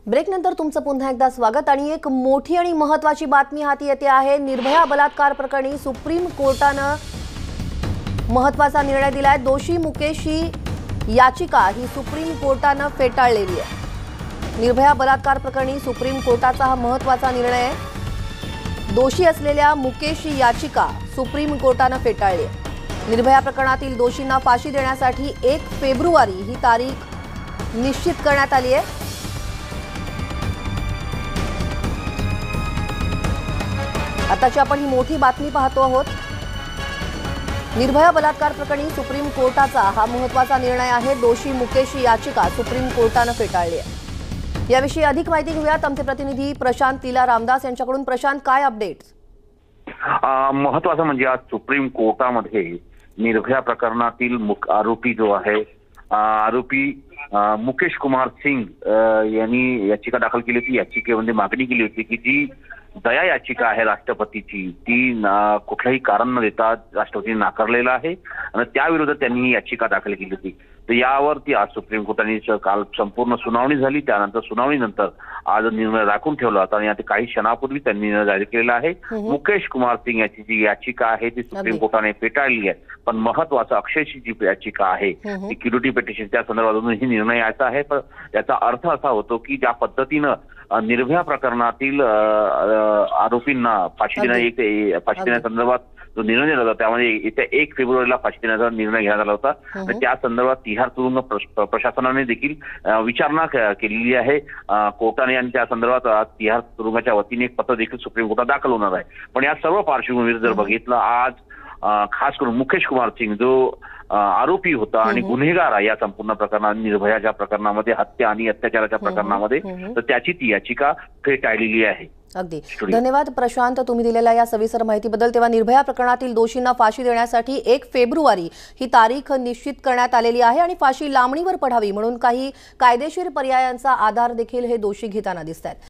ब्रेकनंतर तुमचं पुन्हा एकदा स्वागत। आणि एक मोठी आणि महत्त्वाची बातमी हाती येते आहे। निर्भया बलात्कार प्रकरणी सुप्रीम कोर्टाने महत्त्वाचा निर्णय दिलाय। दोषी मुकेशची याचिका ही सुप्रीम कोर्टाने फेटाळलेली आहे। निर्भया बलात्कार प्रकरणी सुप्रीम कोर्टाचा हा महत्त्वाचा निर्णय आहे। दोषी असलेल्या मुकेशची याचिका सुप्रीम कोर्टाने फेटाळली आहे। निर्भया प्रकरणातील दोषींना फाशी देण्यासाठी 1 फेब्रुवारी ही तारीख निश्चित करण्यात आली आहे। आताची आपण ही मोठी बातमी पाहतो आहोत। निर्भया बलात्कार प्रकरणी सुप्रीम कोर्टाचा हा महत्त्वाचा निर्णय आहे। दोषी मुकेशची याचिका सुप्रीम कोर्टाने फेटाळली आहे। याविषयी अधिक माहिती घेऊयात आमचे प्रतिनिधी प्रशांत लीला रामदास यांच्याकडून। प्रशांत, काय अपडेट्स? महत्त्वाचं म्हणजे आज सुप्रीम कोर्टामध्ये निर्भया प्रकरणातील आरोपी जो आहे आरोपी मुकेश कुमार सिंग यांनी याचिका दाखल केली होती। याचिकेमध्ये मागणी केली होती की जी दया याचिका आहे राष्ट्रपतीची ती कुठल्याही कारण न देता राष्ट्रपतीने नाकारलेला आहे आणि त्याविरोधात त्यांनी ही याचिका दाखल केली होती। तर यावरती आज सुप्रीम कोर्टाने काल संपूर्ण सुनावणी झाली। त्यानंतर सुनावणीनंतर आज निर्णय राखून ठेवला होता आणि आता काही क्षणापूर्वी त्यांनी निर्णय जारी केलेला आहे। मुकेश कुमार सिंग याची जी याचिका आहे ती सुप्रीम कोर्टाने फेटाळली आहे। पण महत्वाचं अक्षयची जी याचिका आहे ती क्युरिटी पिटिशन त्या संदर्भातून ही निर्णय याचा आहे। पण याचा अर्थ असा होतो की ज्या पद्धतीनं निर्भया प्रकरणातील आरोपींना फाशी देण्यासंदर्भात जो निर्णय झाला होता त्यामध्ये येत्या 1 फेब्रुवारीला फाशी देण्याचा निर्णय घेण्यात आला होता। आणि त्या संदर्भात तिहार तुरुंग प्रशासनाने देखील विचारणा केलेली आहे कोर्टाने आणि त्या संदर्भात तिहार तुरुंगाच्या वतीने एक पत्र देखील सुप्रीम कोर्टात दाखल होणार आहे। पण या सर्व पार्श्वभूमीवर जर बघितलं आज खास करून मुकेश कुमार सिंग जो आरोपी होता आणि गुन्हेगार आहे या संपूर्ण प्रकरणात निर्भयाच्या प्रकरणामध्ये हत्या आणि अत्याचाराच्या प्रकरणामध्ये तर त्याची ती याचिका फेटाळलेली आहे। अगदी धन्यवाद प्रशांत, तुम्ही दिलेल्या या सविस्तर माहितीबद्दल। तेव्हा निर्भया प्रकरणातील दोषींना फाशी देण्यासाठी 1 फेब्रुवारी ही तारीख निश्चित करण्यात आलेली आहे आणि फाशी लांबणीवर पडावी म्हणून काही कायदेशीर पर्यायांचा आधार देखील हे दोषी घेताना दिसतात।